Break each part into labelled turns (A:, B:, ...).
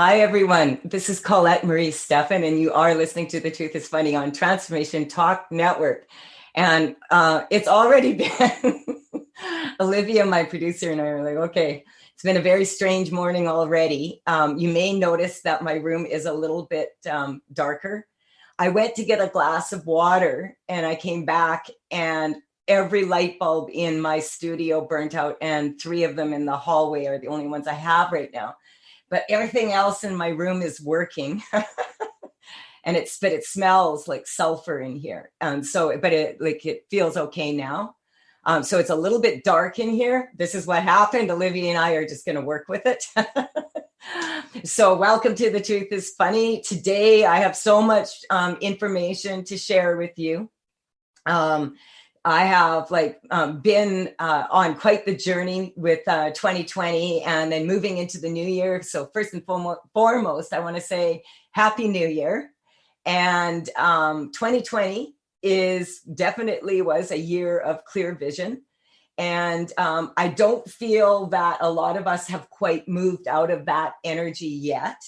A: Hi, everyone. This is Colette Marie Stephan, and you are listening to The Truth is Funny on Transformation Talk Network. And it's already been Olivia, my producer, and I are like, okay, it's been a very strange morning already. You may notice that my room is a little bit darker. I went to get a glass of water and I came back and every light bulb in my studio burnt out, and three of them in the hallway are the only ones I have right now, but everything else in my room is working. And it smells like sulfur in here, and so but it feels okay now. So it's a little bit dark in here. This is what happened. Olivia and I are just going to work with it. So welcome to The Truth is Funny. Today I have so much information to share with you. I have been on quite the journey with 2020 and then moving into the new year. So first and foremost, I want to say Happy New Year. And 2020 was a year of clear vision. And I don't feel that a lot of us have quite moved out of that energy yet.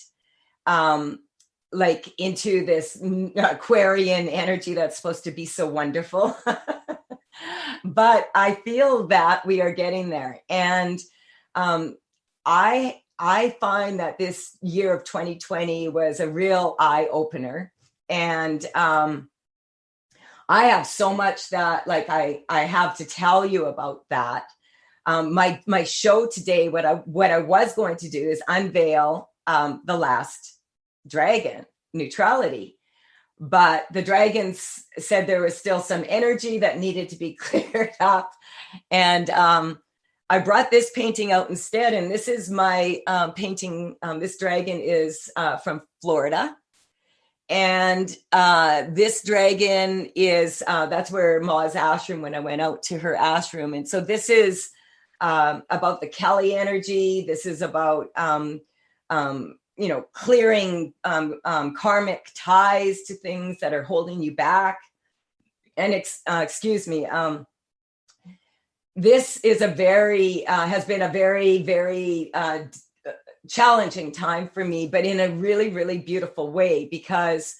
A: Into this Aquarian energy that's supposed to be so wonderful. But I feel that we are getting there. And I find that this year of 2020 was a real eye opener. And I have so much that I have to tell you about that. My show today, what I was going to do is unveil the last dragon, neutrality. But the dragons said there was still some energy that needed to be cleared up. And I brought this painting out instead. And this is my painting. This dragon is from Florida. And this dragon is, that's where Ma's ashram, when I went out to her ashram. And so this is about the Kelly energy. This is about clearing karmic ties to things that are holding you back. And this is has been a very, very challenging time for me, but in a really, really beautiful way, because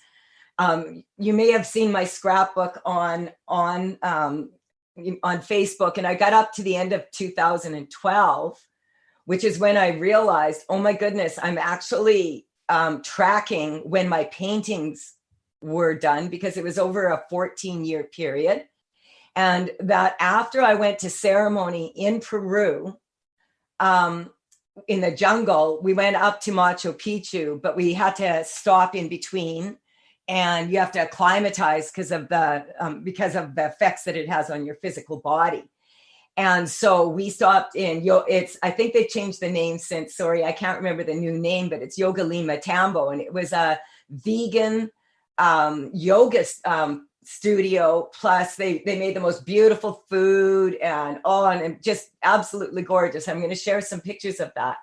A: you may have seen my scrapbook on Facebook, and I got up to the end of 2012, which is when I realized, oh my goodness, I'm actually tracking when my paintings were done, because it was over a 14-year period. And that after I went to ceremony in Peru, in the jungle, we went up to Machu Picchu, but we had to stop in between, and you have to acclimatize because of the effects that it has on your physical body. And so we stopped in, I think they changed the name since, sorry, I can't remember the new name, but it's Yoga Lima Tambo. And it was a vegan yoga studio. Plus they made the most beautiful food and just absolutely gorgeous. I'm going to share some pictures of that.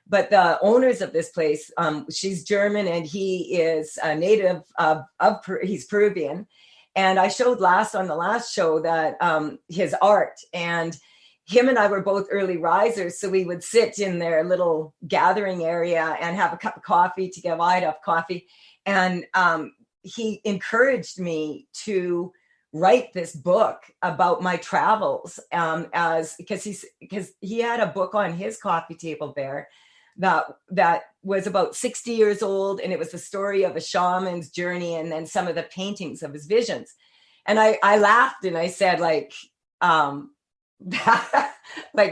A: But the owners of this place, she's German and he is a native he's Peruvian. And I showed on the last show that his art, and him and I were both early risers. So we would sit in their little gathering area and have a cup of coffee together. I'd have coffee. And he encouraged me to write this book about my travels, because he had a book on his coffee table there that was about 60 years old, and it was the story of a shaman's journey and then some of the paintings of his visions. And I laughed and I said, like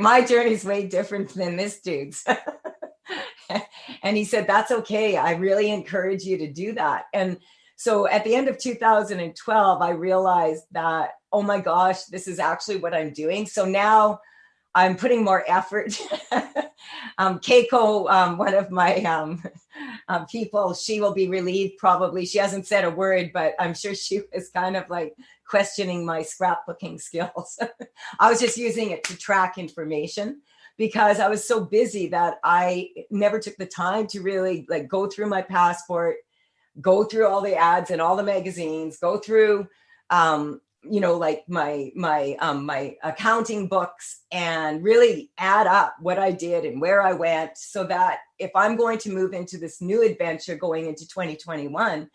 A: my journey's way different than this dude's. And he said, that's okay. I really encourage you to do that. And so at the end of 2012, I realized that, oh my gosh, this is actually what I'm doing. So now I'm putting more effort. Keiko, one of my people, she will be relieved probably. She hasn't said a word, but I'm sure she was kind of like questioning my scrapbooking skills. I was just using it to track information because I was so busy that I never took the time to really go through my passport, go through all the ads and all the magazines, go through like my accounting books, and really add up what I did and where I went, so that if I'm going to move into this new adventure going into 2021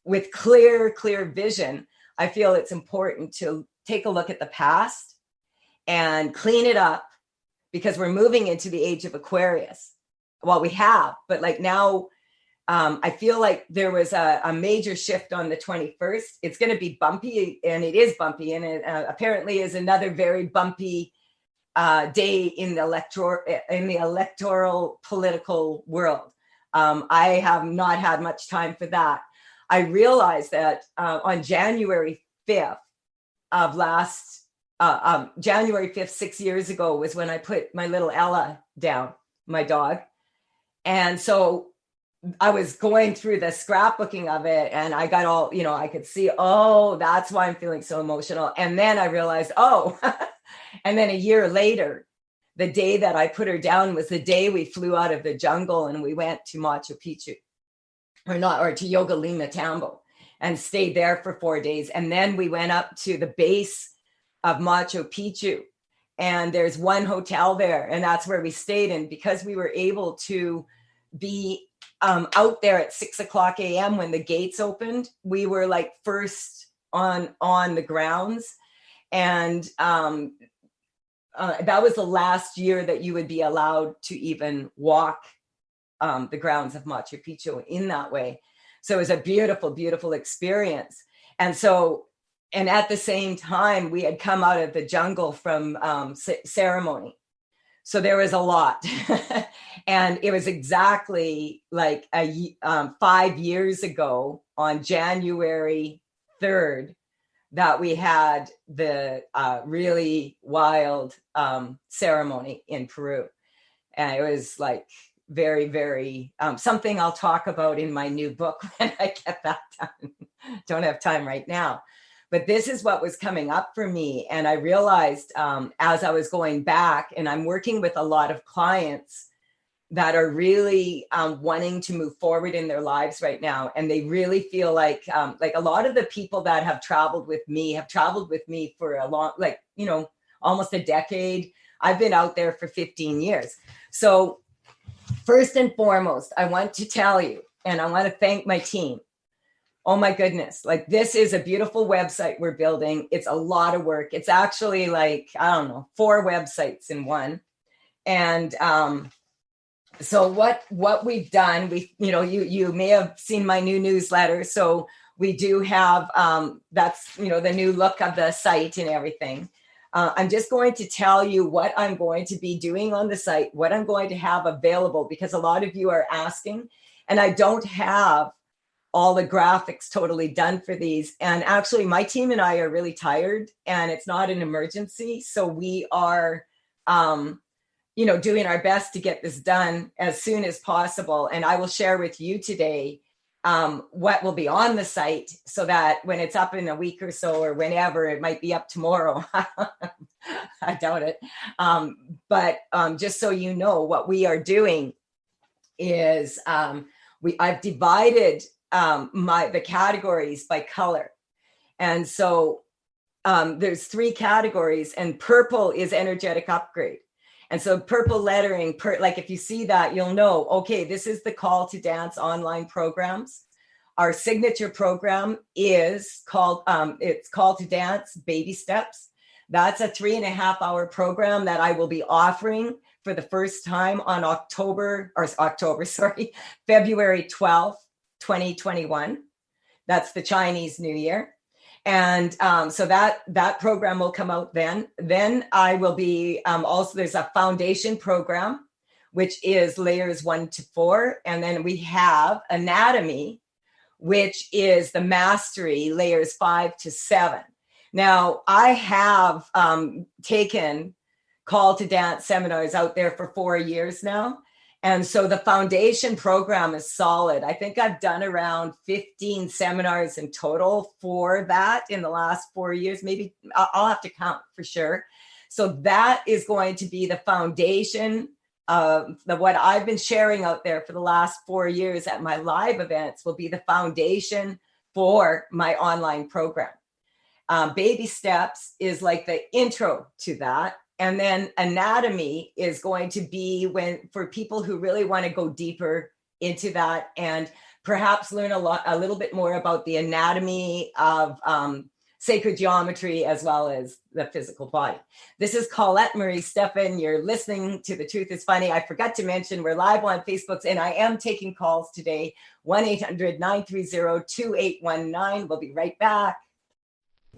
A: with clear vision, I feel it's important to take a look at the past and clean it up, because we're moving into the age of Aquarius. Well, we have, but like now, I feel like there was a major shift on the 21st. It's going to be bumpy, and it is bumpy, and it apparently is another very bumpy day in the electoral political world. I have not had much time for that. I realized that on January 5th of January 5th, 6 years ago, was when I put my little Ella down, my dog. And so I was going through the scrapbooking of it, and I got all, I could see, oh, that's why I'm feeling so emotional. And then I realized, oh, and then a year later, the day that I put her down was the day we flew out of the jungle and we went to Machu Picchu, or to Yoga Lima Tambo, and stayed there for 4 days. And then we went up to the base of Machu Picchu, and there's one hotel there, and that's where we stayed. And because we were able to be out there at 6:00 a.m. when the gates opened, we were like first on the grounds. And that was the last year that you would be allowed to even walk the grounds of Machu Picchu in that way. So it was a beautiful, beautiful experience. And at the same time, we had come out of the jungle from ceremony. So there was a lot. And it was exactly like 5 years ago on January 3rd that we had the really wild ceremony in Peru. And it was like very, very something I'll talk about in my new book when I get that done. Don't have time right now. But this is what was coming up for me. And I realized as I was going back, and I'm working with a lot of clients that are really wanting to move forward in their lives right now. And they really feel like a lot of the people that have traveled with me for a long, almost a decade. I've been out there for 15 years. So first and foremost, I want to tell you, and I want to thank my team. Oh my goodness. Like, this is a beautiful website we're building. It's a lot of work. It's actually 4 websites in one. And so what we've done, you may have seen my new newsletter. So we do have, that's, the new look of the site and everything. I'm just going to tell you what I'm going to be doing on the site, what I'm going to have available, because a lot of you are asking, and I don't have all the graphics totally done for these. And actually, my team and I are really tired, and it's not an emergency. So we are, doing our best to get this done as soon as possible. And I will share with you today what will be on the site, so that when it's up in a week or so, or whenever, it might be up tomorrow. I doubt it. But just so you know, what we are doing is I've divided the categories by color. And so there's 3 categories, and purple is energetic upgrade. And so purple lettering, like if you see that, you'll know, okay, this is the Call to Dance online programs. Our signature program is called, it's Call to Dance Baby Steps. That's a 3.5-hour program that I will be offering for the first time on February 12th, 2021. That's the Chinese New Year. And so that program will come out then. Then I will be also, there's a foundation program, which is layers 1 to 4. And then we have anatomy, which is the mastery, layers 5 to 7. Now, I have taken Call to Dance seminars out there for 4 years now. And so the foundation program is solid. I think I've done around 15 seminars in total for that in the last 4 years. Maybe I'll have to count for sure. So that is going to be the foundation of what I've been sharing out there for the last 4 years at my live events, will be the foundation for my online program. baby steps is like the intro to that. And then anatomy is going to be for people who really want to go deeper into that and perhaps learn a little bit more about the anatomy of sacred geometry as well as the physical body. This is Colette Marie Steffen. You're listening to The Truth is Funny. I forgot to mention we're live on Facebook, and I am taking calls today. 1-800-930-2819. We'll be right back.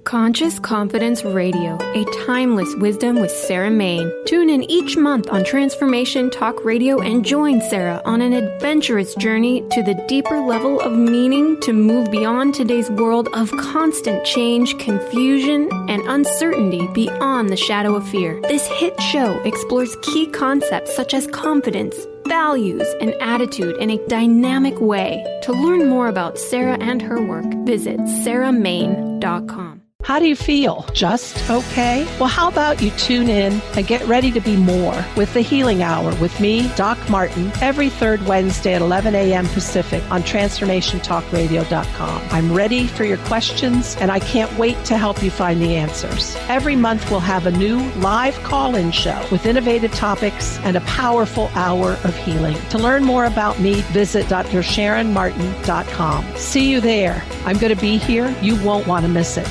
B: Conscious Confidence Radio, a timeless wisdom with Sarah Main. Tune in each month on Transformation Talk Radio and join Sarah on an adventurous journey to the deeper level of meaning to move beyond today's world of constant change, confusion, and uncertainty beyond the shadow of fear. This hit show explores key concepts such as confidence, values, and attitude in a dynamic way. To learn more about Sarah and her work, visit sarahmain.com.
C: How do you feel? Just okay? Well, how about you tune in and get ready to be more with the Healing Hour with me, Doc Martin, every third Wednesday at 11 a.m. Pacific on TransformationTalkRadio.com. I'm ready for your questions, and I can't wait to help you find the answers. Every month, we'll have a new live call-in show with innovative topics and a powerful hour of healing. To learn more about me, visit DrSharonMartin.com. See you there. I'm going to be here. You won't want to miss it.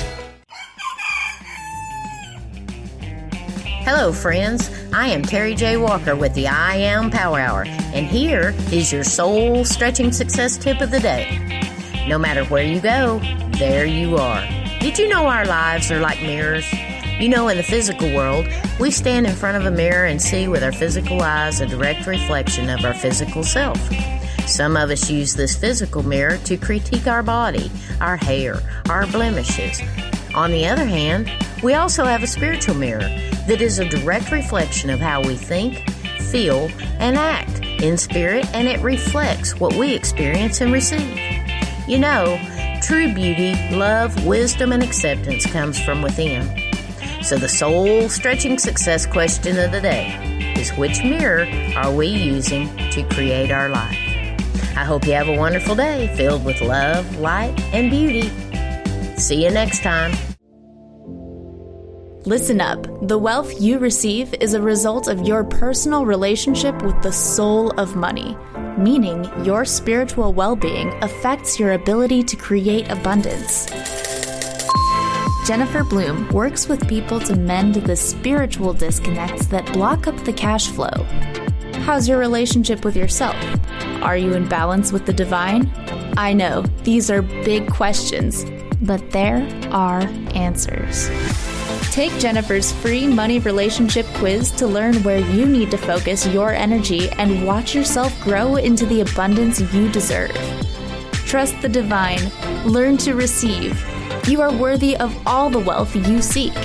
D: Hello, friends. I am Terry J. Walker with the I Am Power Hour, and here is your soul-stretching success tip of the day. No matter where you go, there you are. Did you know our lives are like mirrors? You know, in the physical world, we stand in front of a mirror and see with our physical eyes a direct reflection of our physical self. Some of us use this physical mirror to critique our body, our hair, our blemishes. On the other hand, we also have a spiritual mirror that is a direct reflection of how we think, feel, and act in spirit, and it reflects what we experience and receive. You know, true beauty, love, wisdom, and acceptance comes from within. So the soul-stretching success question of the day is, which mirror are we using to create our life? I hope you have a wonderful day filled with love, light, and beauty. See you next time.
E: Listen up. The wealth you receive is a result of your personal relationship with the soul of money, meaning your spiritual well-being affects your ability to create abundance. Jennifer Bloom works with people to mend the spiritual disconnects that block up the cash flow. How's your relationship with yourself? Are you in balance with the divine? I know, these are big questions, but there are answers. Take Jennifer's free money relationship quiz to learn where you need to focus your energy and watch yourself grow into the abundance you deserve. Trust the divine. Learn to receive. You are worthy of all the wealth you seek.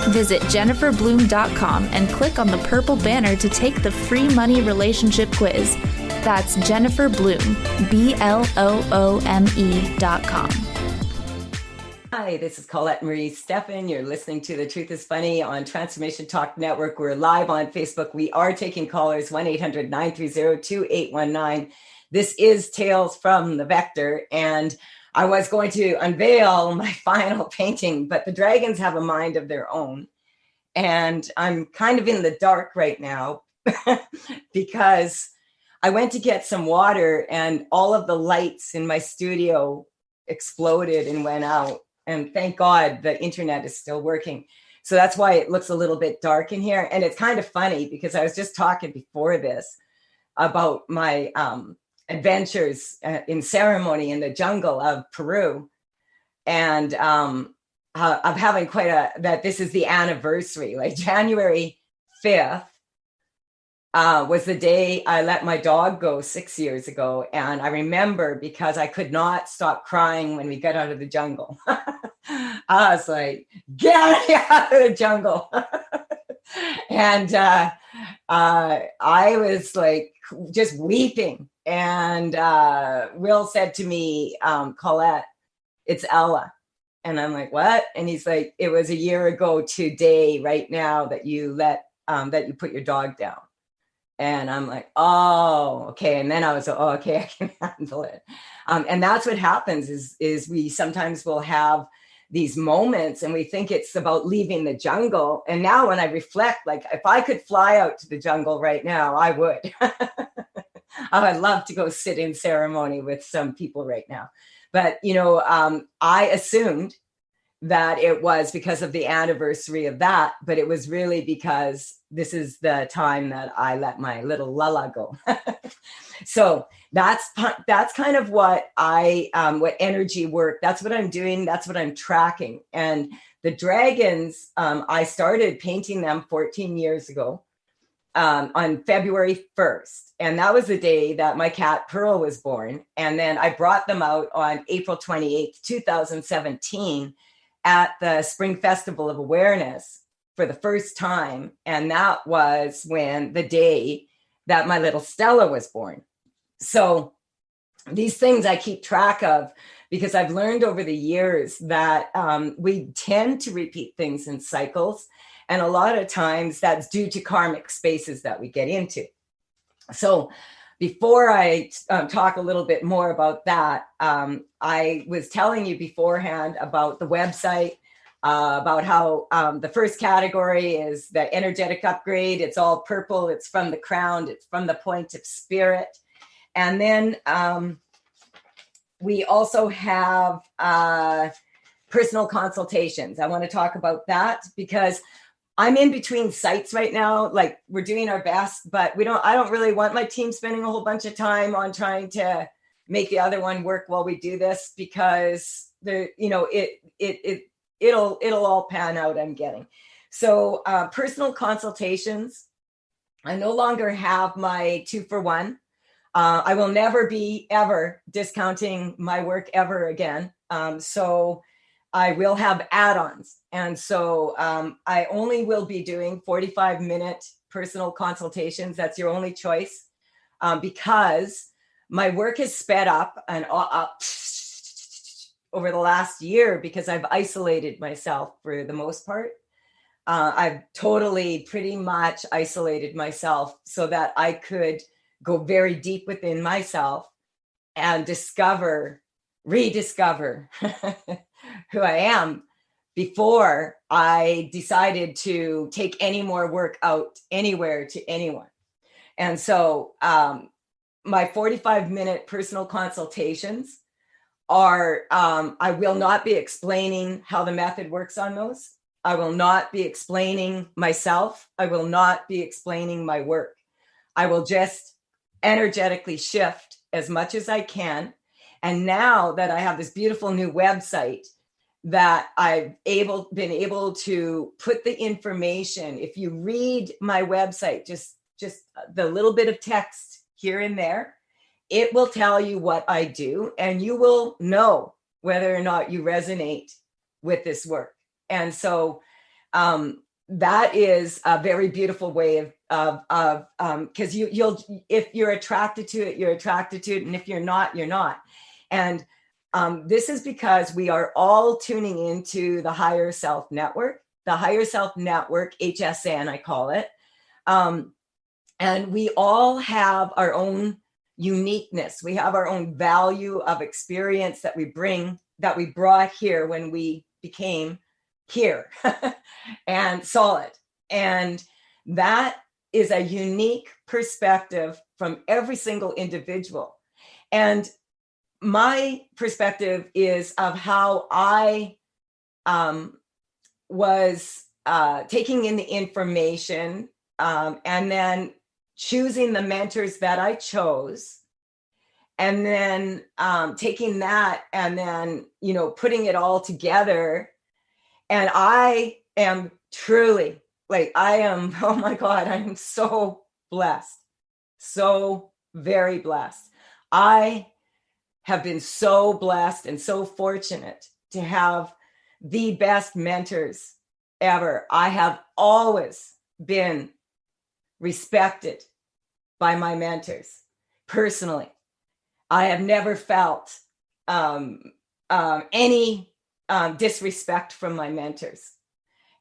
E: Visit jenniferbloom.com and click on the purple banner to take the free money relationship quiz. That's Jennifer Bloom, BLOOME.com.
A: Hi, this is Colette Marie Steffen. You're listening to The Truth is Funny on Transformation Talk Network. We're live on Facebook. We are taking callers, 1-800-930-2819. This is Tales from the Vector, and I was going to unveil my final painting, but the dragons have a mind of their own. And I'm kind of in the dark right now because I went to get some water and all of the lights in my studio exploded and went out. And thank God the internet is still working. So that's why it looks a little bit dark in here. And it's kind of funny because I was just talking before this about my adventures in ceremony in the jungle of Peru. And I'm having that this is the anniversary, like January 5th. Was the day I let my dog go 6 years ago. And I remember because I could not stop crying when we got out of the jungle. I was like, get me out of the jungle. And I was like just weeping. And Will said to me, Colette, it's Ella. And I'm like, what? And he's like, it was a year ago today, right now, that you put your dog down. And I'm like, oh, okay. And then I was like, oh, okay, I can handle it. And that's what happens is we sometimes will have these moments and we think it's about leaving the jungle. And now when I reflect, like if I could fly out to the jungle right now, I would. I would love to go sit in ceremony with some people right now. But, I assumed that it was because of the anniversary of that, but it was really because this is the time that I let my little Lala go. So that's kind of what what energy work, that's what I'm doing. That's what I'm tracking. And the dragons, I started painting them 14 years ago on February 1st. And that was the day that my cat Pearl was born. And then I brought them out on April 28th, 2017 at the Spring Festival of Awareness for the first time. And that was the day that my little Stella was born. So these things I keep track of because I've learned over the years that we tend to repeat things in cycles. And a lot of times that's due to karmic spaces that we get into. So before I talk a little bit more about that, I was telling you beforehand about the website, about how the first category is the energetic upgrade. It's all purple. It's from the crown. It's from the point of spirit. And then we also have personal consultations. I want to talk about that because I'm in between sites right now. Like we're doing our best, but I don't really want my team spending a whole bunch of time on trying to make the other one work while we do this because it'll all pan out, I'm getting. So personal consultations, I no longer have my 2-for-1. I will never be ever discounting my work ever again. So I will have add-ons. And so I only will be doing 45-minute personal consultations. That's your only choice because my work has sped up and up over the last year because I've isolated myself for the most part. I've totally pretty much isolated myself so that I could go very deep within myself and rediscover who I am before I decided to take any more work out anywhere to anyone. And so my 45-minute personal consultations are, I will not be explaining how the method works on those. I will not be explaining myself. I will not be explaining my work. I will just energetically shift as much as I can. And now that I have this beautiful new website that I've been able to put the information, if you read my website, just the little bit of text here and there, it will tell you what I do and you will know whether or not you resonate with this work. And so that is a very beautiful way of because you'll if you're attracted to it, you're attracted to it, and if you're not, you're not. And this is because we are all tuning into the higher self network, HSN, I call it. And we all have our own uniqueness. We have our own value of experience that we brought here when we became here and solid. And that is a unique perspective from every single individual. And my perspective is of how I was taking in the information and then choosing the mentors that I chose, and then taking that and then, putting it all together. And I am truly oh my God, I am so blessed, so very blessed. I have been so blessed and so fortunate to have the best mentors ever. I have always been respected by my mentors personally. I have never felt any disrespect from my mentors.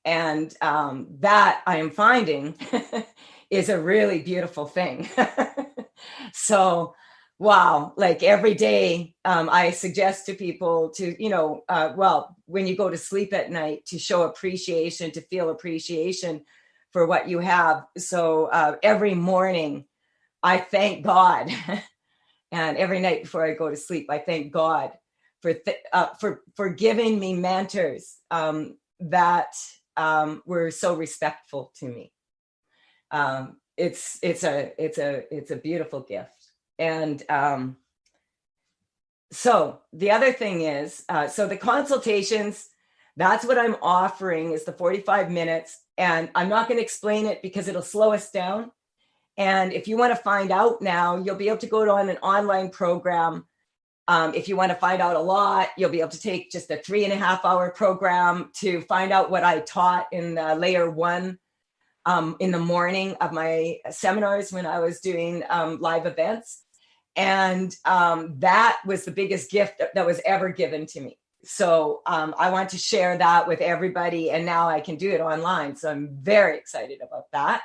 A: And that I am finding is a really beautiful thing. So Wow. Like every day, I suggest to people to, when you go to sleep at night, to show appreciation, to feel appreciation for what you have. So every morning I thank God. And every night before I go to sleep, I thank God for giving me mentors that were so respectful to me. It's a beautiful gift. And so the other thing is, so the consultations, that's what I'm offering, is the 45 minutes. And I'm not going to explain it because it'll slow us down. And if you want to find out now, you'll be able to go on an online program. If you want to find out a lot, you'll be able to take just a 3.5-hour program to find out what I taught in layer 1 in the morning of my seminars when I was doing live events. And that was the biggest gift that was ever given to me. So I want to share that with everybody. And now I can do it online. So I'm very excited about that.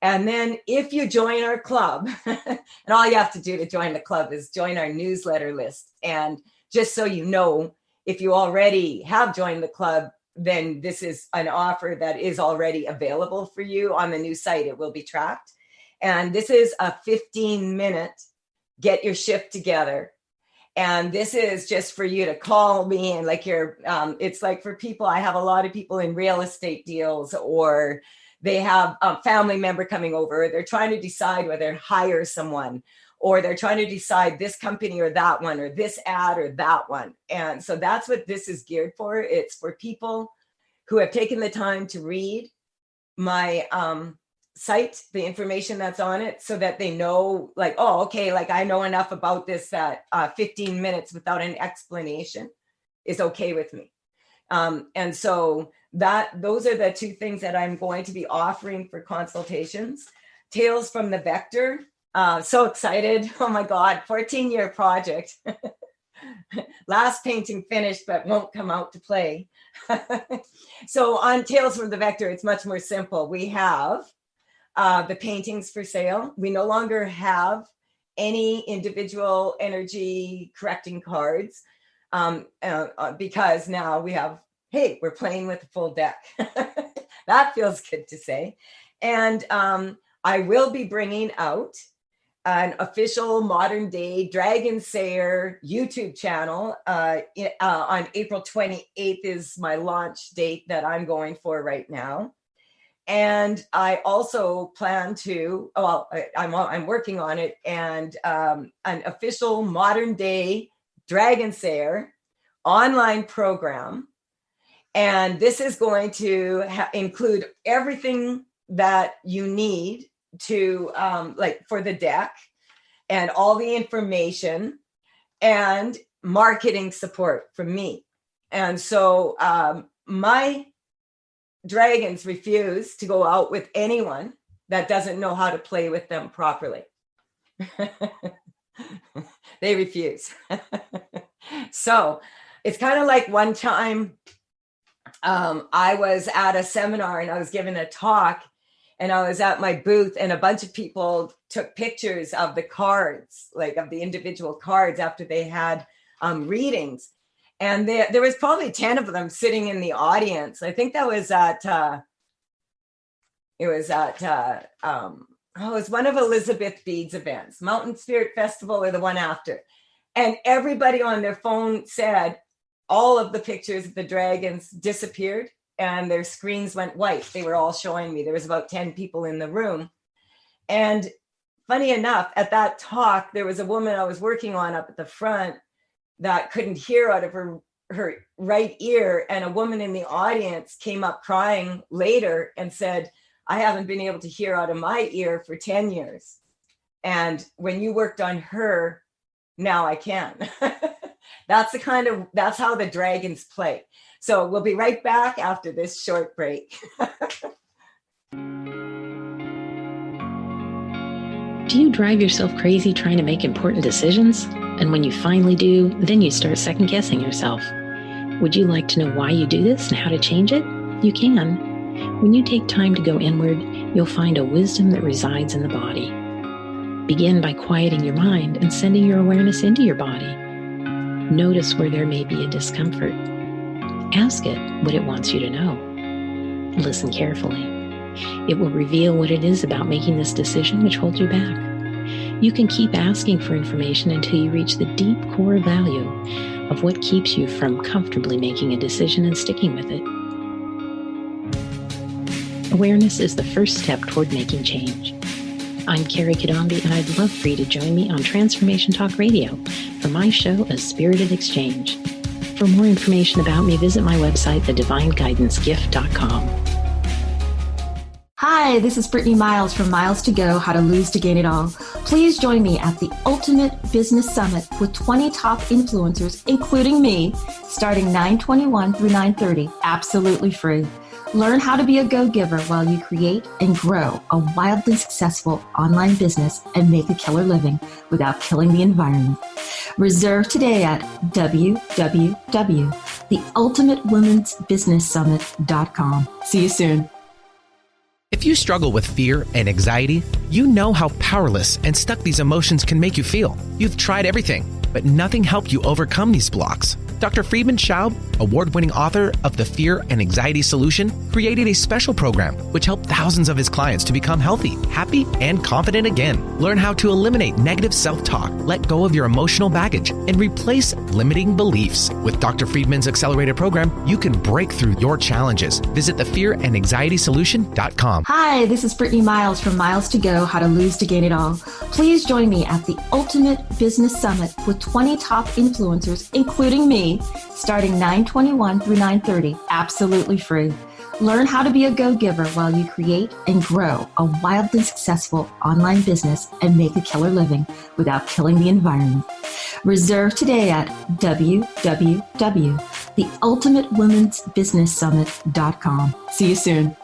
A: And then if you join our club, and all you have to do to join the club is join our newsletter list. And just so you know, if you already have joined the club, then this is an offer that is already available for you on the new site. It will be tracked. And this is a 15-minute get your shift together. And this is just for you to call me and it's like for people, I have a lot of people in real estate deals, or they have a family member coming over, or they're trying to decide whether to hire someone, or they're trying to decide this company or that one, or this ad or that one. And so that's what this is geared for. It's for people who have taken the time to read my site, the information that's on it, so that they know, like, oh, okay, like I know enough about this that 15 minutes without an explanation is okay with me. And so those are the two things that I'm going to be offering for consultations. Tales from the Vector. So excited. Oh my God, 14-year project. Last painting finished, but won't come out to play. So on Tales from the Vector, it's much more simple. We have the paintings for sale. We no longer have any individual energy correcting cards because now we have, hey, we're playing with a full deck. That feels good to say. And I will be bringing out an official modern day Dragon Sayer YouTube channel on April 28th is my launch date that I'm going for right now. And I also plan to, I'm working on it, and an official modern day Dragon Sayer online program. And this is going to include everything that you need to for the deck, and all the information and marketing support from me. And so my dragons refuse to go out with anyone that doesn't know how to play with them properly. They refuse. So it's kind of like one time I was at a seminar and I was giving a talk, and I was at my booth, and a bunch of people took pictures of the cards, like of the individual cards after they had readings. And there was probably 10 of them sitting in the audience. I think that was it was one of Elizabeth Bede's events, Mountain Spirit Festival or the one after. And everybody on their phone said all of the pictures of the dragons disappeared and their screens went white. They were all showing me. There was about 10 people in the room. And funny enough, at that talk, there was a woman I was working on up at the front that couldn't hear out of her right ear. And a woman in the audience came up crying later and said, I haven't been able to hear out of my ear for 10 years. And when you worked on her, now I can. That's how the dragons play. So we'll be right back after this short break.
F: Do you drive yourself crazy trying to make important decisions? And when you finally do, then you start second guessing yourself. Would you like to know why you do this and how to change it? You can. When you take time to go inward, you'll find a wisdom that resides in the body. Begin by quieting your mind and sending your awareness into your body. Notice where there may be a discomfort. Ask it what it wants you to know. Listen carefully. It will reveal what it is about making this decision which holds you back. You can keep asking for information until you reach the deep core value of what keeps you from comfortably making a decision and sticking with it. Awareness is the first step toward making change. I'm Carrie Kadambi, and I'd love for you to join me on Transformation Talk Radio for my show, A Spirited Exchange. For more information about me, visit my website, thedivineguidancegift.com.
G: Hi, this is Brittany Miles from Miles to Go, How to Lose to Gain It All. Please join me at the Ultimate Business Summit with 20 top influencers, including me, starting 9/21 through 9/30, absolutely free. Learn how to be a go-giver while you create and grow a wildly successful online business and make a killer living without killing the environment. Reserve today at www.theultimatewomensbusinesssummit.com. See you soon.
H: If you struggle with fear and anxiety, you know how powerless and stuck these emotions can make you feel. You've tried everything, but nothing helped you overcome these blocks. Dr. Friedman Schaub, award-winning author of The Fear and Anxiety Solution, created a special program which helped thousands of his clients to become healthy, happy, and confident again. Learn how to eliminate negative self-talk, let go of your emotional baggage, and replace limiting beliefs. With Dr. Friedman's accelerated program, you can break through your challenges. Visit thefearandanxietysolution.com.
G: Hi, this is Brittany Miles from Miles to Go, How to Lose to Gain It All. Please join me at the Ultimate Business Summit with 20 top influencers, including me, starting 9/21 through 9/30, absolutely free. Learn how to be a go-giver while you create and grow a wildly successful online business and make a killer living without killing the environment. Reserve today at www.theultimatewomensbusinesssummit.com. See you soon.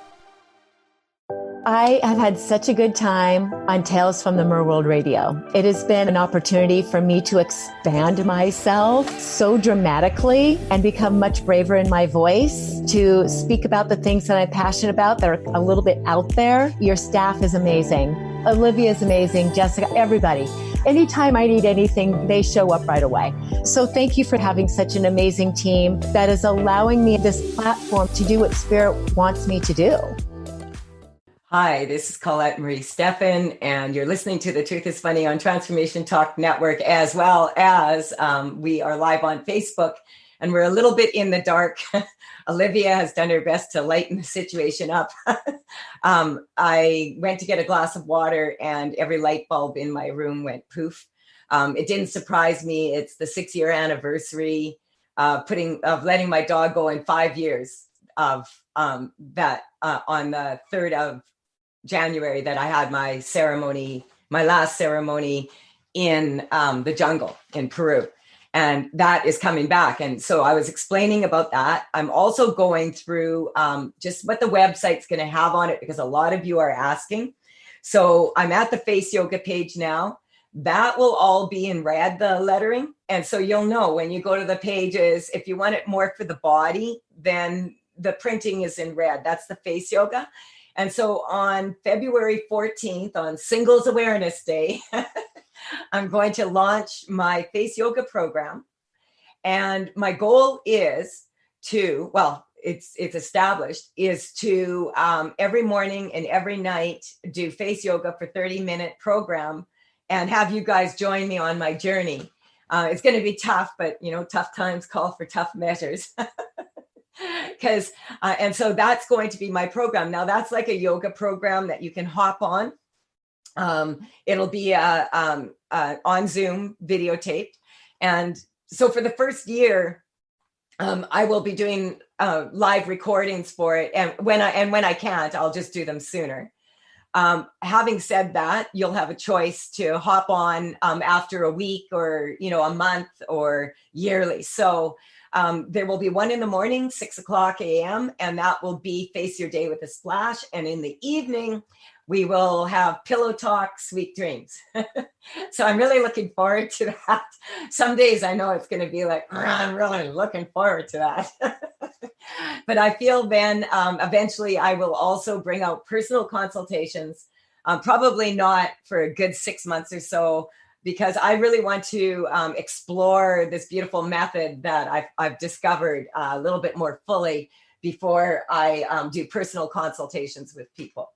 I: I have had such a good time on Tales from the Merworld Radio. It has been an opportunity for me to expand myself so dramatically and become much braver in my voice, to speak about the things that I'm passionate about that are a little bit out there. Your staff is amazing. Olivia is amazing. Jessica, everybody. Anytime I need anything, they show up right away. So thank you for having such an amazing team that is allowing me this platform to do what Spirit wants me to do.
A: Hi, this is Colette Marie Steffen, and you're listening to The Truth is Funny on Transformation Talk Network, as well as we are live on Facebook, and we're a little bit in the dark. Olivia has done her best to lighten the situation up. I went to get a glass of water, and every light bulb in my room went poof. It didn't surprise me. It's the 6-year anniversary of letting my dog go in 5 years of that on the 3rd of January that I had my last ceremony in the jungle in Peru. And that is coming back. And so I was explaining about that. I'm also going through just what the website's going to have on it, because a lot of you are asking. So I'm at the Face Yoga page now. That will all be in red, the lettering. And so you'll know when you go to the pages, if you want it more for the body, then the printing is in red. That's the Face Yoga. And so on February 14th, on Singles Awareness Day, I'm going to launch my Face Yoga program. And my goal is to, it's established, is to every morning and every night do Face Yoga for 30-minute program and have you guys join me on my journey. It's going to be tough, but tough times call for tough measures. And so that's going to be my program. Now that's like a yoga program that you can hop on. It'll be on Zoom videotaped. And so for the first year, I will be doing live recordings for it. And when I can't, I'll just do them sooner. Having said that, you'll have a choice to hop on after a week or, a month or yearly. So there will be one in the morning, 6:00 a.m., and that will be Face Your Day with a Splash. And in the evening, we will have Pillow Talk, Sweet Dreams. So I'm really looking forward to that. Some days I know it's going to be like, I'm really looking forward to that. But I feel then eventually I will also bring out personal consultations Probably not for a good 6 months or so, because I really want to explore this beautiful method that I've discovered a little bit more fully before I do personal consultations with people.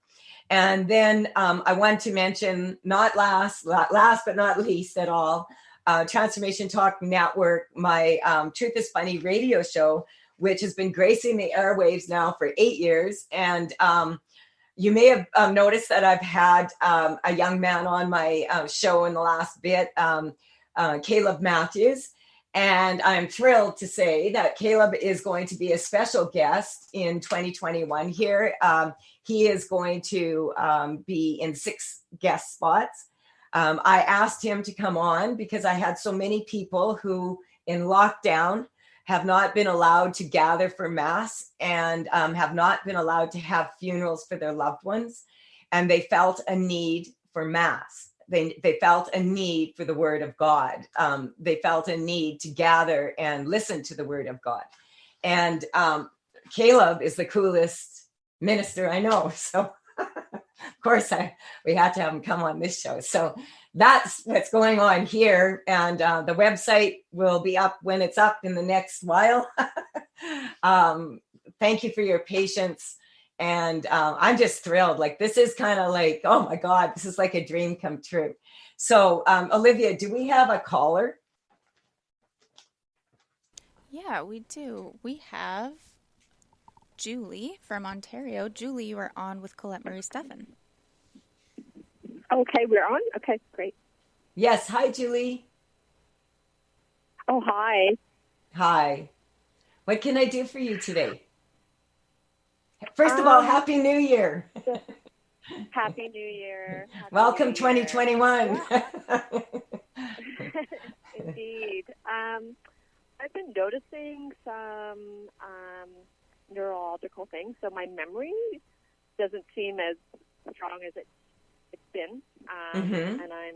A: And then I want to mention, not last but not least at all, Transformation Talk Network, my Truth is Funny radio show, which has been gracing the airwaves now for 8 years. And you may have noticed that I've had a young man on my show in the last bit, Caleb Matthews. And I'm thrilled to say that Caleb is going to be a special guest in 2021 here. He is going to be in 6 guest spots. I asked him to come on because I had so many people who in lockdown have not been allowed to gather for Mass and have not been allowed to have funerals for their loved ones. And they felt a need for Mass. They felt a need for the Word of God. They felt a need to gather and listen to the Word of God. And Caleb is the coolest minister I know. So of course we had to have him come on this show. So that's what's going on here. And the website will be up when it's up in the next while. Thank you for your patience. And I'm just thrilled. Like, this is kind of like, oh my God, this is like a dream come true. So Olivia, do we have a caller?
J: Yeah, we do. We have Julie from Ontario. Julie, you are on with Colette Marie Steffen.
K: Okay, we're on? Okay, great.
A: Yes. Hi, Julie.
K: Oh, hi.
A: Hi. What can I do for you today? First of all, Happy New Year.
K: Happy New Year.
A: Welcome
K: New
A: 2021.
K: Yeah. Indeed. I've been noticing some neurological things. So my memory doesn't seem as strong as it's been. And I'm,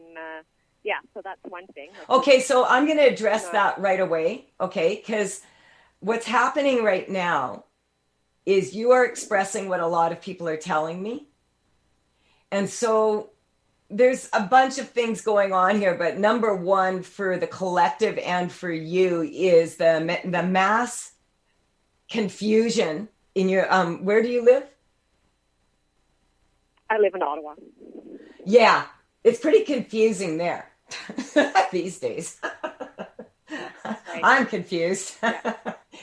K: so that's one thing.
A: Okay, so I'm going to address that right away. Okay, because what's happening right now is you are expressing what a lot of people are telling me. And so there's a bunch of things going on here, but number one for the collective and for you is the mass confusion in your, where do you live?
K: I live in Ottawa.
A: Yeah, it's pretty confusing there these days. Right. I'm confused. Yeah.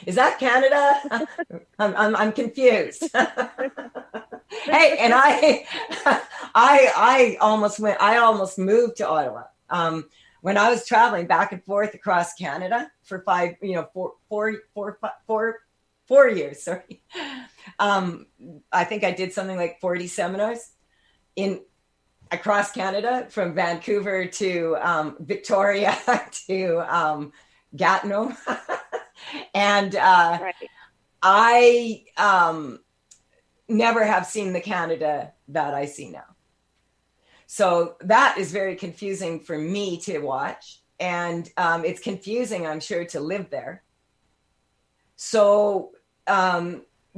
A: Is that Canada? I'm confused. Hey, and I almost moved to Ottawa. When I was traveling back and forth across Canada for 4 years, sorry. I think I did something like 40 seminars across Canada, from Vancouver to Victoria to Gatineau. And right. I never have seen the Canada that I see now. So that is very confusing for me to watch. And it's confusing, I'm sure, to live there. So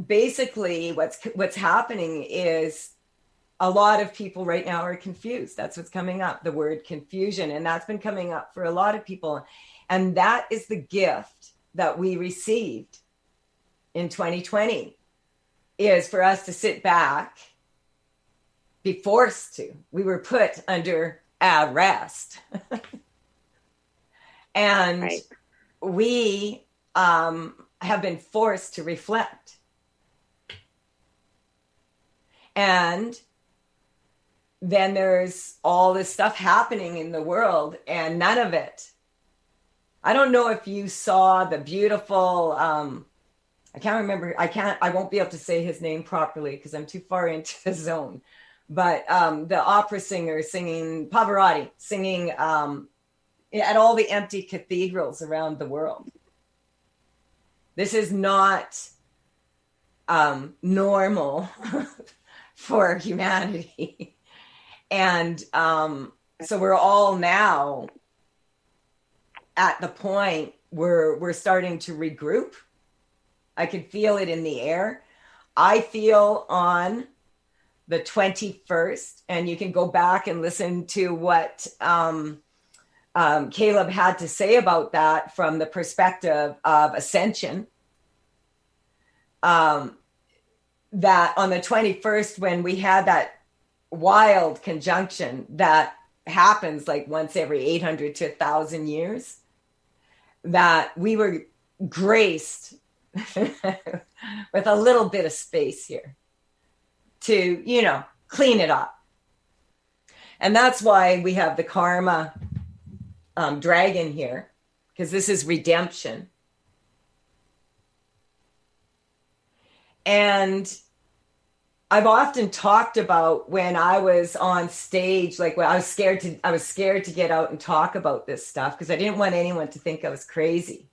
A: basically what's happening is a lot of people right now are confused. That's what's coming up, the word confusion. And that's been coming up for a lot of people. And that is the gift that we received in 2020, is for us to sit back, be forced to. We were put under arrest. And right. We have been forced to reflect. And then there's all this stuff happening in the world, and none of it. I don't know if you saw the beautiful, I can't remember, I won't be able to say his name properly because I'm too far into the zone. But the opera singer singing, Pavarotti, singing at all the empty cathedrals around the world. This is not normal for humanity. And so we're all now at the point where we're starting to regroup. I could feel it in the air. I feel on the 21st, and you can go back and listen to what Caleb had to say about that from the perspective of ascension. That on the 21st, when we had that wild conjunction that happens like once every 800 to 1,000 years, that we were graced with a little bit of space here to, clean it up. And that's why we have the karma dragon here, because this is redemption. And I've often talked about when I was on stage, like when I was scared to get out and talk about this stuff because I didn't want anyone to think I was crazy.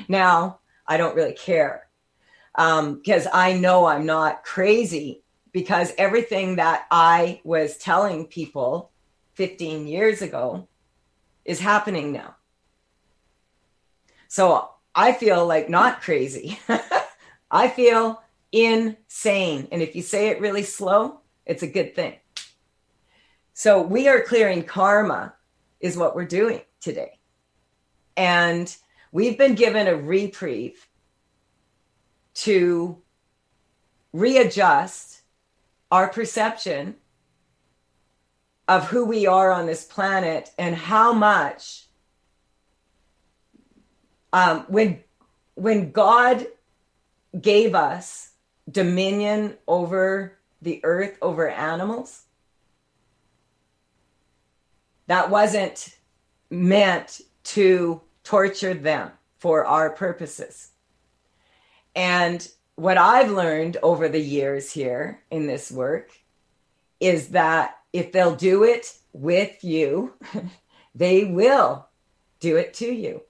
A: Now I don't really care because I know I'm not crazy, because everything that I was telling people 15 years ago is happening now. So I feel like not crazy. I feel insane. And if you say it really slow, it's a good thing. So we are clearing karma is what we're doing today. And we've been given a reprieve to readjust our perception of who we are on this planet and how much when God gave us dominion over the earth, over animals, that wasn't meant to torture them for our purposes. And what I've learned over the years here in this work is that if they'll do it with you, they will do it to you.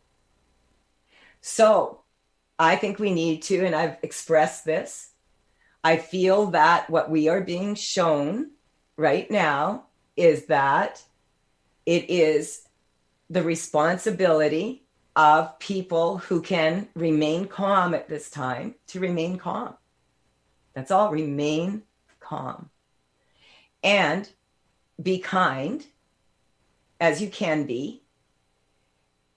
A: So I think we need to, and I've expressed this, I feel that what we are being shown right now is that it is the responsibility of people who can remain calm at this time to remain calm. That's all. Remain calm. And be kind as you can be.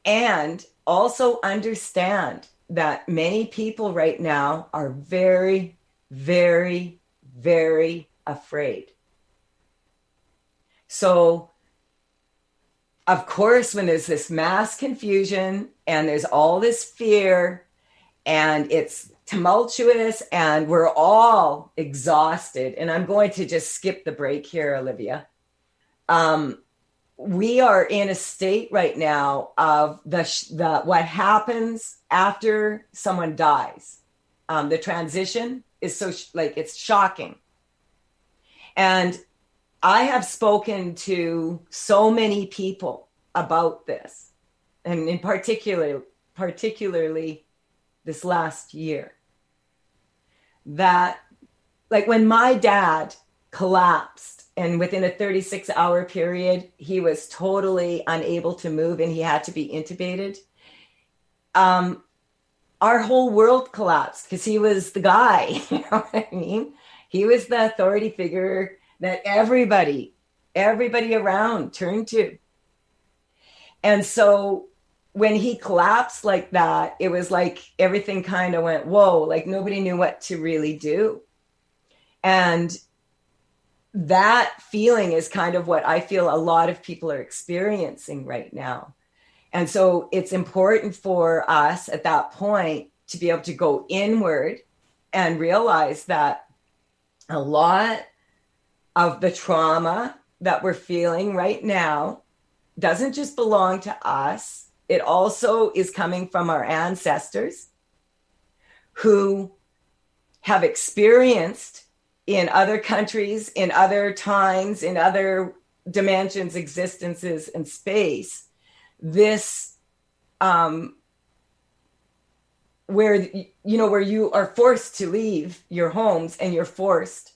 A: And also understand that many people right now are very, very, very afraid. So, of course, when there's this mass confusion and there's all this fear and it's tumultuous and we're all exhausted, and I'm going to just skip the break here, Olivia. We are in a state right now of the what happens after someone dies. The transition is so it's shocking. And I have spoken to so many people about this, and in particularly this last year, that like when my dad collapsed, and within a 36-hour period, he was totally unable to move and he had to be intubated. Our whole world collapsed because he was the guy, you know what I mean? He was the authority figure that everybody around turned to. And so when he collapsed like that, it was like everything kind of went, whoa, like nobody knew what to really do. And that feeling is kind of what I feel a lot of people are experiencing right now. And so it's important for us at that point to be able to go inward and realize that a lot of the trauma that we're feeling right now doesn't just belong to us. It also is coming from our ancestors who have experienced in other countries, in other times, in other dimensions, existences, and space, this where you are forced to leave your homes and you're forced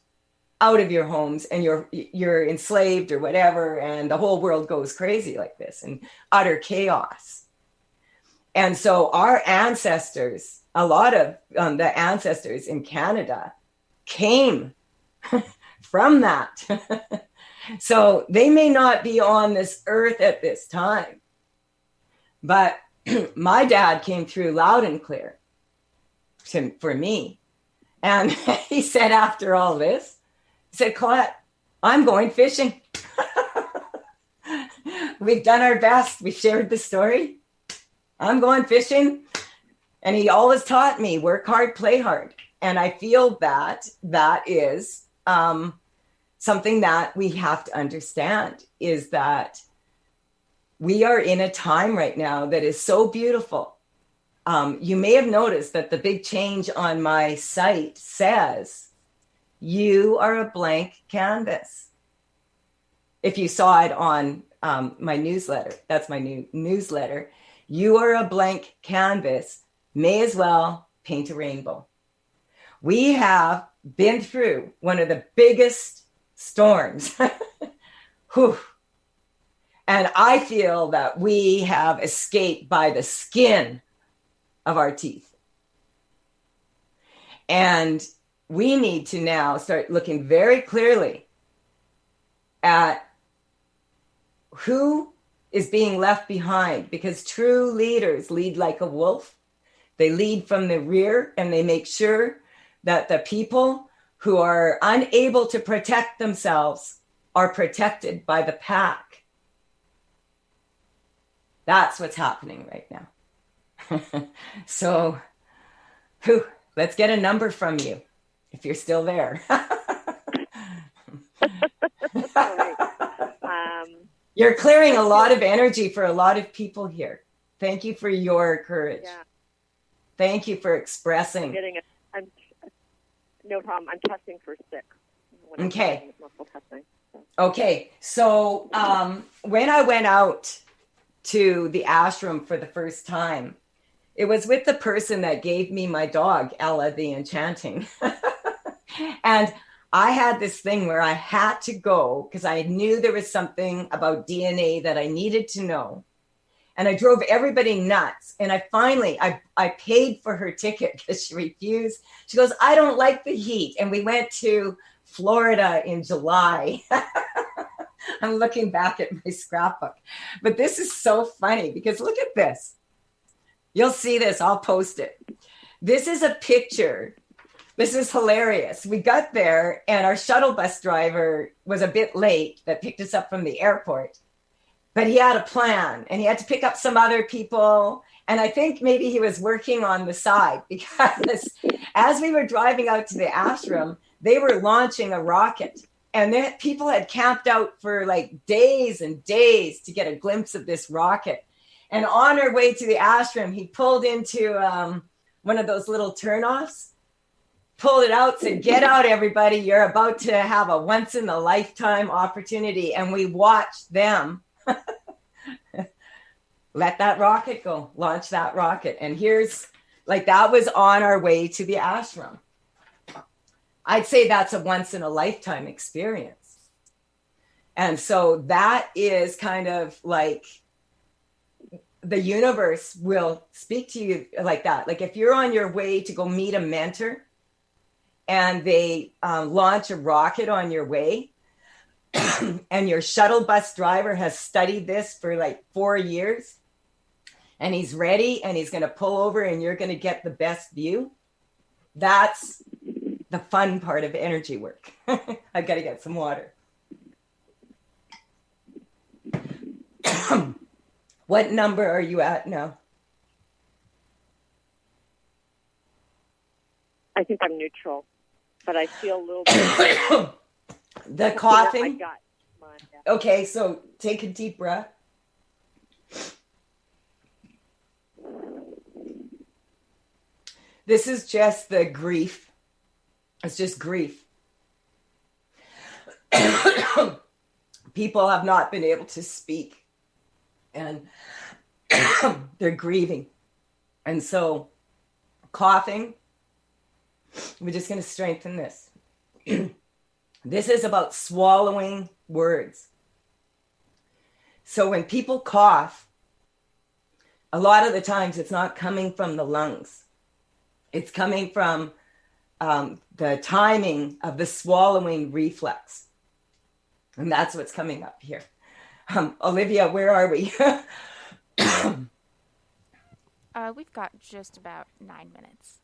A: out of your homes and you're enslaved or whatever, and the whole world goes crazy like this and utter chaos. And so our ancestors, a lot of the ancestors in Canada came from that. So they may not be on this earth at this time, but my dad came through loud and clear for me. And he said, after all this, he said, Colette, I'm going fishing. We've done our best. We shared the story. I'm going fishing. And he always taught me, work hard, play hard. And I feel that is something that we have to understand, is that we are in a time right now that is so beautiful. You may have noticed that the big change on my site says, you are a blank canvas. If you saw it on my newsletter, that's my new newsletter. You are a blank canvas, may as well paint a rainbow. We have been through one of the biggest storms. Whew. And I feel that we have escaped by the skin of our teeth. And we need to now start looking very clearly at who is being left behind, because true leaders lead like a wolf. They lead from the rear, and they make sure that the people who are unable to protect themselves are protected by the pack. That's what's happening right now. So, let's get a number from you if you're still there. You're clearing a lot of energy for a lot of people here. Thank you for your courage.
K: Yeah.
A: Thank you for expressing.
K: No problem. I'm testing for 6.
A: Okay.
K: Muscle testing. So.
A: Okay. So when I went out to the ashram for the first time, it was with the person that gave me my dog, Ella the Enchanting. And I had this thing where I had to go because I knew there was something about DNA that I needed to know. And I drove everybody nuts. And I finally paid for her ticket because she refused. She goes, I don't like the heat. And we went to Florida in July. I'm looking back at my scrapbook. But this is so funny because look at this. You'll see this. I'll post it. This is a picture. This is hilarious. We got there and our shuttle bus driver was a bit late that picked us up from the airport. But he had a plan and he had to pick up some other people. And I think maybe he was working on the side because as we were driving out to the ashram, they were launching a rocket. And people had camped out for like days and days to get a glimpse of this rocket. And on our way to the ashram, he pulled into one of those little turnoffs, pulled it out, said, get out, everybody. You're about to have a once in a lifetime opportunity. And we watched them let that rocket go, launch that rocket. And here's like, that was on our way to the ashram. I'd say that's a once in a lifetime experience. And so that is kind of like the universe will speak to you like that. Like if you're on your way to go meet a mentor and they launch a rocket on your way, and your shuttle bus driver has studied this for like 4 years and he's ready and he's going to pull over and you're going to get the best view. That's the fun part of energy work. I've got to get some water. What number are you at now?
K: I think I'm neutral, but I feel a little bit.
A: The coughing?
K: I got mine, yeah.
A: Okay, so take a deep breath. This is just the grief. It's just grief. People have not been able to speak and they're grieving. And so coughing, we're just going to strengthen this. This is about swallowing words. So when people cough, a lot of the times it's not coming from the lungs. It's coming from the timing of the swallowing reflex. And that's what's coming up here. Olivia, where are we?
J: We've got just about 9 minutes.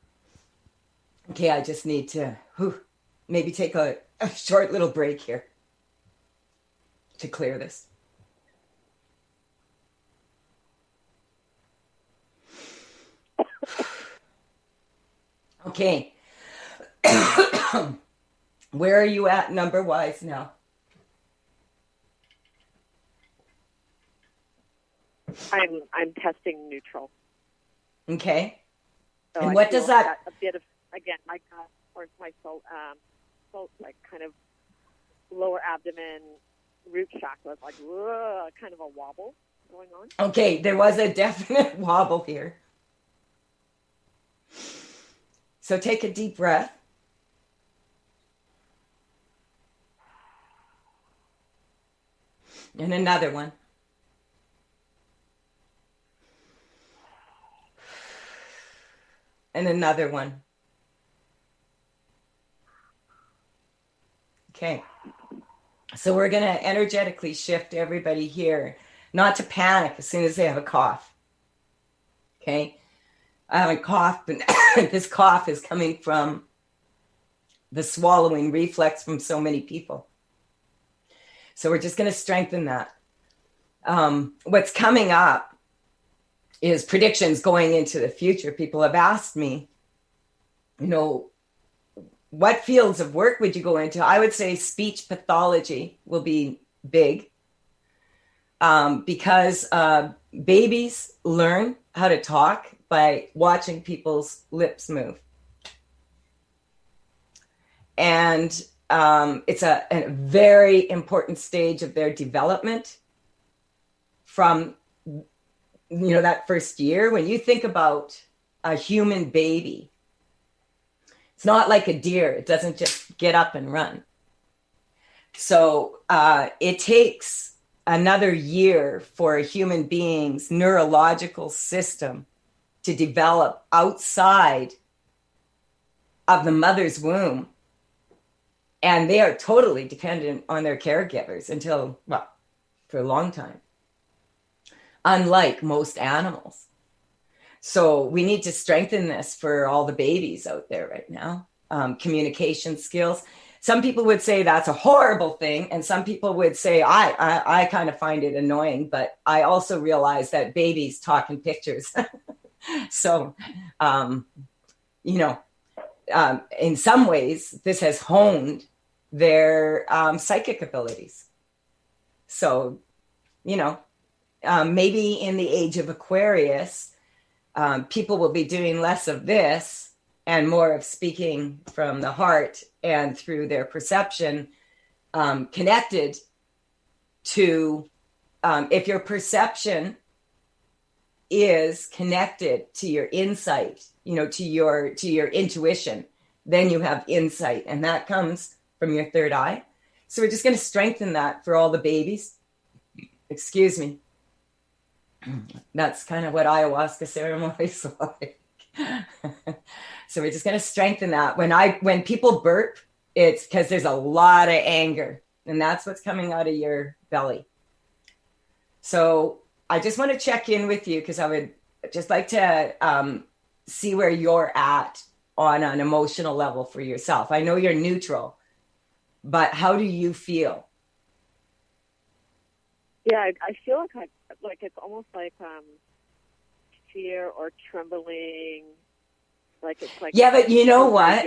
A: Okay, I just need to maybe take a short little break here to clear this. Okay. Where are you at number-wise now?
K: I'm testing neutral.
A: Okay.
K: So
A: and
K: I
A: what does that?
K: A bit of, again, my gut or my soul, like kind of lower abdomen, root chakra is like kind of a wobble going on.
A: Okay, there was a definite wobble here. So take a deep breath. And another one. And another one. Okay. So we're going to energetically shift everybody here, not to panic as soon as they have a cough. Okay. I have a cough, but this cough is coming from the swallowing reflex from so many people. So we're just going to strengthen that. What's coming up is predictions going into the future. People have asked me, what fields of work would you go into? I would say speech pathology will be big because babies learn how to talk by watching people's lips move. And it's a very important stage of their development from, that first year. When you think about a human baby, it's not like a deer. It doesn't just get up and run. So it takes another year for a human being's neurological system to develop outside of the mother's womb. And they are totally dependent on their caregivers for a long time, unlike most animals. So we need to strengthen this for all the babies out there right now. Communication skills. Some people would say that's a horrible thing. And some people would say, I kind of find it annoying, but I also realize that babies talk in pictures. So, in some ways, this has honed their psychic abilities. So, maybe in the age of Aquarius, people will be doing less of this and more of speaking from the heart and through their perception, connected to, if your perception is connected to your insight, to your intuition, then you have insight, and that comes from your third eye. So we're just going to strengthen that for all the babies. Excuse me. That's kind of what ayahuasca ceremony is like. So we're just going to strengthen that. When people burp, it's because there's a lot of anger, and that's what's coming out of your belly. So I just want to check in with you because I would just like to see where you're at on an emotional level for yourself. I know you're neutral, but how do you feel?
K: Yeah, I feel like it's almost like fear or trembling. Like it's like,
A: yeah, but you know what?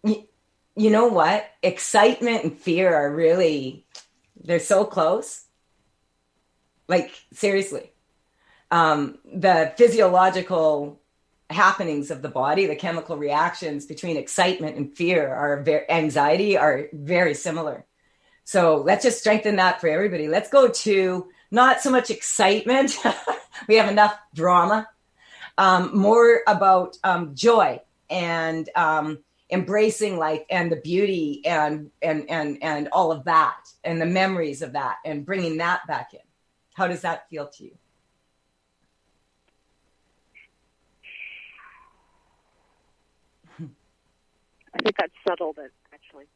A: You know what? Excitement and fear are really, they're so close. Like, seriously. The physiological happenings of the body, the chemical reactions between excitement and fear anxiety are very similar. So let's just strengthen that for everybody. Let's go to not so much excitement. We have enough drama. More about joy and embracing life and the beauty and all of that and the memories of that and bringing that back in. How does that feel to you?
K: I think that settled it, actually.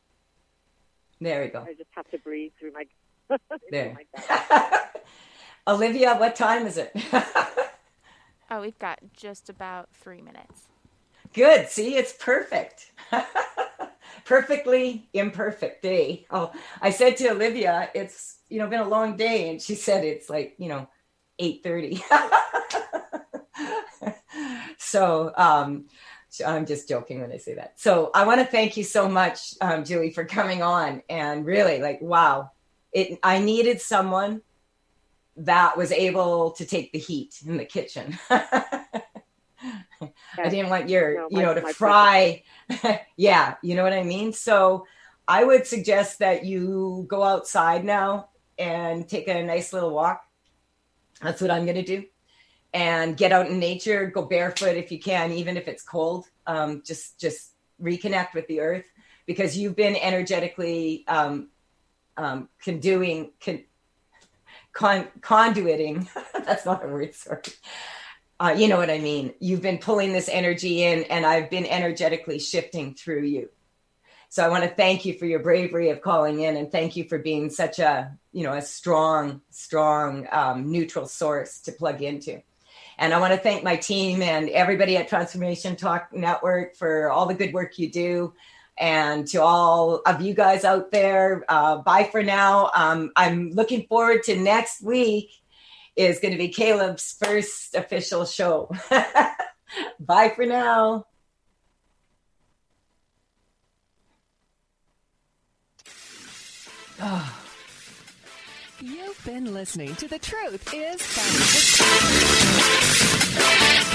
A: There we go.
K: I just have to breathe through my...
A: There. Olivia, what time is it?
J: Oh, we've got just about 3 minutes.
A: Good. See, it's perfect. Perfectly imperfect day. Oh, I said to Olivia, it's, been a long day. And she said it's like, 8:30. So I'm just joking when I say that. So I want to thank you so much, Julie, for coming on. And really, wow, I needed someone that was able to take the heat in the kitchen. I didn't want to fry. Yeah, you know what I mean? So I would suggest that you go outside now and take a nice little walk. That's what I'm going to do. And get out in nature, go barefoot if you can, even if it's cold. Just reconnect with the earth, because you've been energetically conduiting. That's not a word, sorry. You know what I mean? You've been pulling this energy in, and I've been energetically shifting through you. So I want to thank you for your bravery of calling in, and thank you for being such a strong, neutral source to plug into. And I want to thank my team and everybody at Transformation Talk Network for all the good work you do. And to all of you guys out there, bye for now. I'm looking forward to next week. Is going to be Caleb's first official show. Bye for now.
L: Oh. You've been listening to The Truth is Funny.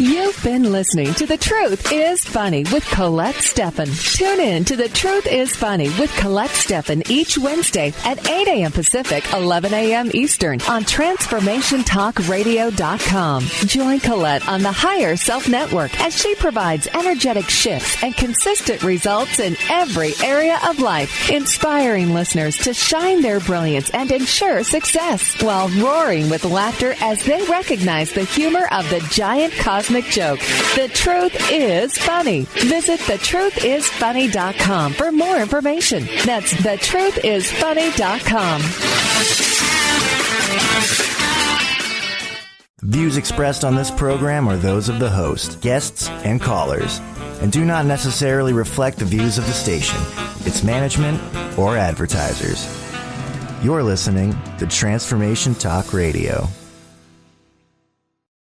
L: You've been listening to The Truth is Funny with Colette Steffen. Tune in to The Truth is Funny with Colette Steffen each Wednesday at 8 a.m. Pacific, 11 a.m. Eastern on TransformationTalkRadio.com. Join Colette on the Higher Self Network as she provides energetic shifts and consistent results in every area of life, inspiring listeners to shine their brilliance and ensure success while roaring with laughter as they recognize the humor of the giant cosmic joke. The Truth is Funny. Visit thetruthisfunny.com for more information. That's thetruthisfunny.com.
M: The views expressed on this program are those of the host, guests, and callers, and do not necessarily reflect the views of the station, its management, or advertisers. You're listening to Transformation Talk Radio.